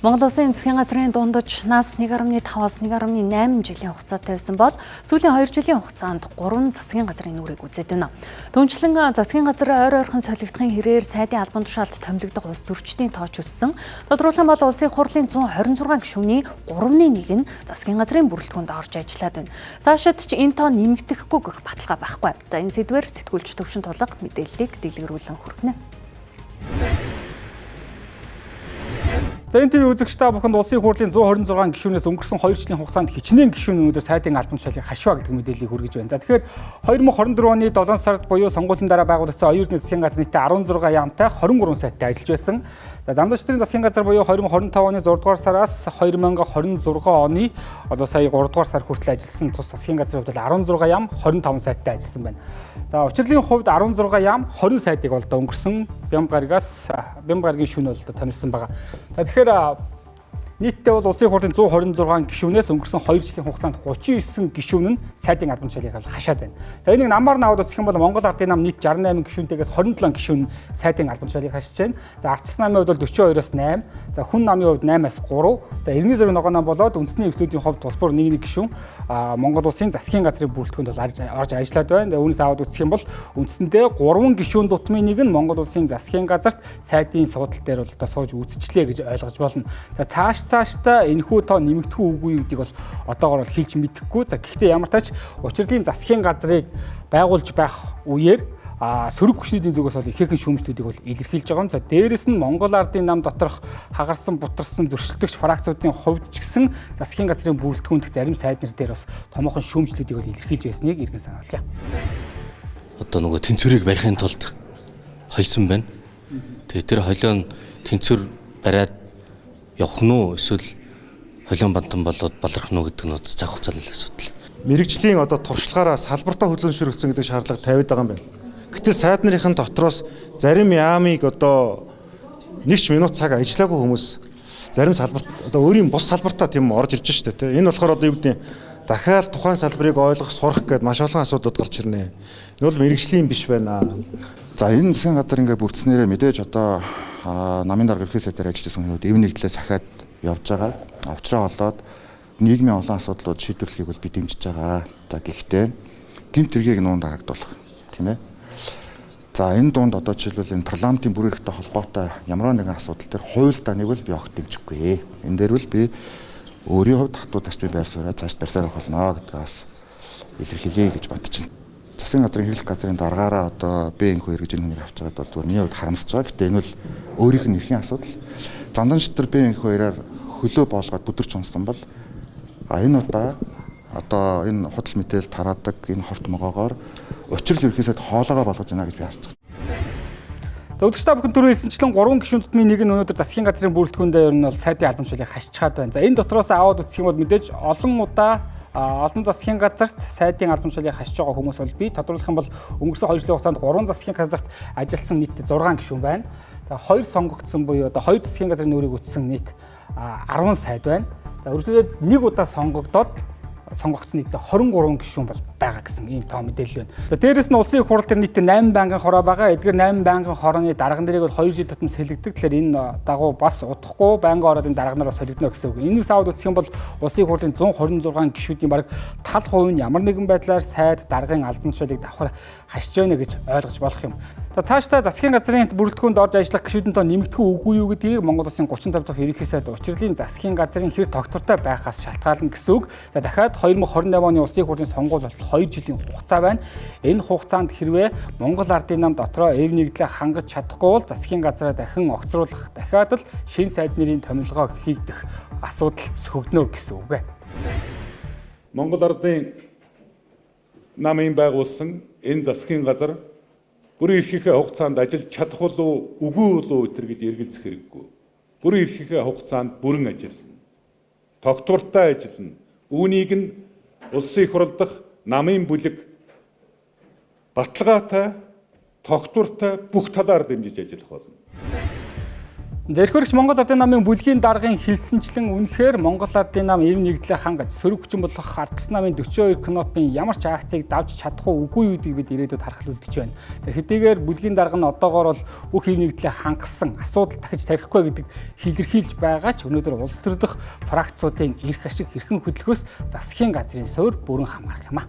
Монгол Улсын засгийн газрын дундаж нас 1.5-аас 1.8 жилийн хугацаатай байсан бол сүүлийн 2 жилийн хугацаанд 3 засгийн газрын нүрийг үзээд байна. Түүнчлэн засгийн газар ойр ойрхон солигдохын хэрээр сайдын албан тушаалд томилогдох улс төрчдийн тооч өссөн. Тодорхойлох бол улсын хурлын 126 гишүүний 3/1 нь засгийн газрын бүрэлдэхүүнд орж ажиллаад байна. Цаашид ч энэ тоо нэмэгдэхгүй гэх баталгаа байхгүй. За энэ сэдвээр сэтгүүлч Төвшин Тулга мэдээллийг дэлгэрүүлэн хүргэнэ. За энэ TV үзэгч та бүхэнд улсын хурлын 126 гишүүнээс өнгөрсөн 2 жилийн хугацаанд хичнээн гишүүн өнөөдөр сайдын албан тушаалыг хашваа гэдэг мэдээллийг хүргэж байна. За тэгэхээр 2024 оны 7 сард буюу сонгуулийн дараа байгуулагдсан оюутны засгийн газар нийтдээ 16 яамтай 23 сайттай ажиллаж байсан. За замдагчдын засгийн газар буюу 2025 оны 6 дугаар сараас 2026 оны одоо сая 3 дугаар сар хүртэл ажилласан тус засгийн газрын хувьд 16 яам 25 сайттай ажилласан байна. За учирлын хувьд 16 яам 20 сайтыг бол өнгөрсөн бямгаргийн шөнө бол томилсон байгаа. За тэгэхээр нийтдээ бол улсын хурлын 126 гишүүнээс өнгөрсөн 2 жилийн хугацаанд 39 гишүүн нь сайдын албан тушаалыг хашаад байна. За энийг намаар наваад үзэх юм бол Монгол Ардын нам нийт 68 гишүүнтэйгээс 27 гишүүн сайдын албан тушаалыг хашиж байна. За ардчилсан намын хувьд бол 42-оос 8, за хүн намын хувьд 8-аас 3, за иргэний зэрэг ногоон нам болоод үндэсний эвслүүдийн хувьд тус бүр 1 гишүүн Монгол Улсын засгийн газрын бүрэлдэхүүнд бол орж ажиллаад байна. Үүнээс аваад үзэх юм бол үндсэндээ 3 гишүүн дутмын нэг нь Монгол Улсын засгийн газарт сайдын суудал дээр бол одоо сууж үзчихлээ гэж ойлгож болно. За цаашдаа энэхүү тоо нэмэгдэхгүй үгүй гэдгийг бол одоогоор бол хэлж мэдэхгүй. За гэхдээ ямар тач учирлын засгийн газрыг байгуулж байх үеэр сөрөг хүчнүүдийн зүгээс бол ихээхэн шүүмжлүүдийг бол илэрхийлж байгаа юм. За дээрэс нь Монгол Ардын нам доторх хагарсан бутарсан зөрчилдөгч фракцуудын хувьд ч гэсэн засгийн газрын бүрэлдэхүүнд зарим сайд нар дээр бас томоохон шүүмжлүүдийг бол илэрхийлж байсныг иргэн сануулъя. Одоо нөгөө тэнцвэрийг барихын тулд холсон байна. Тэгээ тэр холион тэнцвэр бариад явах нь уу эсвэл холион бантан болоод баларх нь уу гэдэг нь цаг хугацааны асуудал. Мэргэжлийн одоо туршлагаараа салбартаа хөдөлгөөн гэдэг шаардлага тавиад байгаа юм байна. Гэтэл сайд нарын дотроос зарим яамыг одоо нэг ч минут цаг ажиллаагүй хүмүүс зарим салбарт одоо өөрийн бус салбартаа тийм орж ирж штэ тэ. Энэ болохоор одоо юу гэдэг дахиад тухайн салбарыг ойлгох, сурах гэдэг маш олон асуудлууд гарч ирнэ. Энэ бол мэргэжлийн биш байна. За энэ засгийн газар ингээ бүрдснээрээ мэдээж одоо намын дарга ерхий сайдаар ажиллаж байсан хүмүүс эв нэгдлээ сахиад явж байгаа. Авчраа болоод нийгмийн олон асуудлууд шийдвэрлэхийг бол бид дэмжиж байгаа. За гэхдээ гэмт хэргийг нуун дарагдуулах тийм ээ. За энэ дунд одоо жишээлбэл энэ парламентын бүр эрхтэй холбоотой ямар нэгэн асуудал төр хууль дааныг бол би огт дэмжихгүй. Энэ дээр бол би өөрийн хувьд хатуу зарчмын байр сууриа цааш барьсаар болно гэдгээс илэрхийлье гэж бодож байна. Засгийн газрын хэрэглэх газрын даргаараа одоо би энэхүү хэрэгжийн хүнийг авч байгаад бол зүгээр миний хувьд харамсаж байгаа. Гэхдээ энэ бол өөрийнх нь эрхийн асуудал. Зандан шитэр би энэхүү хоёроор хөлөө боолгоод бүдэрч унсан бол энэ удаа одоо энэ худал мэдээлэл тараадаг энэ хорт могоогоор учрал ерхийсэд хоолоогоо болгож байна гэж би харж байна. За өдөрч та бүхэн түрүү хэлсэнчлэн 3 гишүүн дутмын нэг нь өнөөдөр засгийн газрын бүрэлдэхүүндээ ер нь бол сайдын албан тушаалыг хашчихад байна. За энэ дотроос аваад үзэх юм бол мэдээж олон удаа олон засгийн газарт сайдын албан тушаалыг хашиж байгаа хүмүүс бол би тодруулах юм бол өнгөрсөн 2 жилийн хугацаанд 3 засгийн газарт ажилласан нийт 6 гишүүн байна. За 2 сонгогдсон буюу одоо 2 засгийн газрын нүрийг үтсэн нийт 10 сайд байна. За өрсөлдөд нэг удаа сонгогдоод сонгогдсон нийт 23 гишүүн бол байгаа гэсэн ийм тоо мэдээлэл байна. За дээрэс нь улсын хурал дээр нийт 8 байнгын хороо байгаа. Эдгээр 8 байнгын хорооны дарга нарыг бол 2 жил тутам сэлгдэг. Тэгэхээр энэ дагуу бас удахгүй байнгын ороод энэ дарга нараа солигдно гэсэн үг. Энэс аваад үзэх юм бол улсын хурлын 126 гишүүдийн бараг тал хувь нь ямар нэгэн байдлаар сайд даргын албан тушаалыг давхар хашиж байна гэж ойлгож болох юм. За цаашдаа засгийн газрын бүрэлдэхүүнд орж ажиллах гишүүдэн тоо нэмэгдэхгүй үгүй юу гэдгийг Монгол Улсын 35 дахь ерөнхий сайд учирлын засгийн газрын хэр тогтвортой байхаас шалтгаална гэсэн үг. За дахиад 2028 оны улсын хурлын сонгуул бол 2 жилийн хугацаа байна. Энэ хугацаанд хэрвээ Монгол Ардын нам дотроо эв нэгдлээ хангаж чадахгүй бол засгийн газраа дахин огцруулах дахиад л шинэ сайд нарын томилгоо хийгдэх асуудал сөхөгднө гэсэн үг. Монгол Ардын намын байгуулсан энэ засгийн газар бүрэн эрхийнхээ хугацаанд ажиллаж чадах болов үгүй болов өтер гэж эргэлзэх хэрэггүй. Бүрэн эрхийнхээ хугацаанд бүрэн ажиллана. Тогтвортой ажиллана. Үүнийг нь улсын хурал дахь намын бүлэг баталгаатай, тогтвортой бүх талаар дэмжиж ажиллах болно. Зэрхүүрч Монгол Ардын намын бүлгийн даргын хэлсэнчлэн үнэхээр Монгол Ардын нам эв нэгдлээ хангаж сөрөг хүчин болох ардчсан намын 42 кнопын ямар ч акцийг давж чадах үгүй юудыг бид ирээдүйд харах үлдэж байна. За хэдийгээр бүлгийн дарга нь одоогоор бол бүх эв нэгдлээ хангасан асуудал дахиж тарихгүй гэдэг илэрхийлж байгаа ч өнөөдөр улс төр дахь фракцуудын эрх ашиг хэрхэн хөдөлгөөс засгийн газрын суурь бүрэн хамаарах юм а.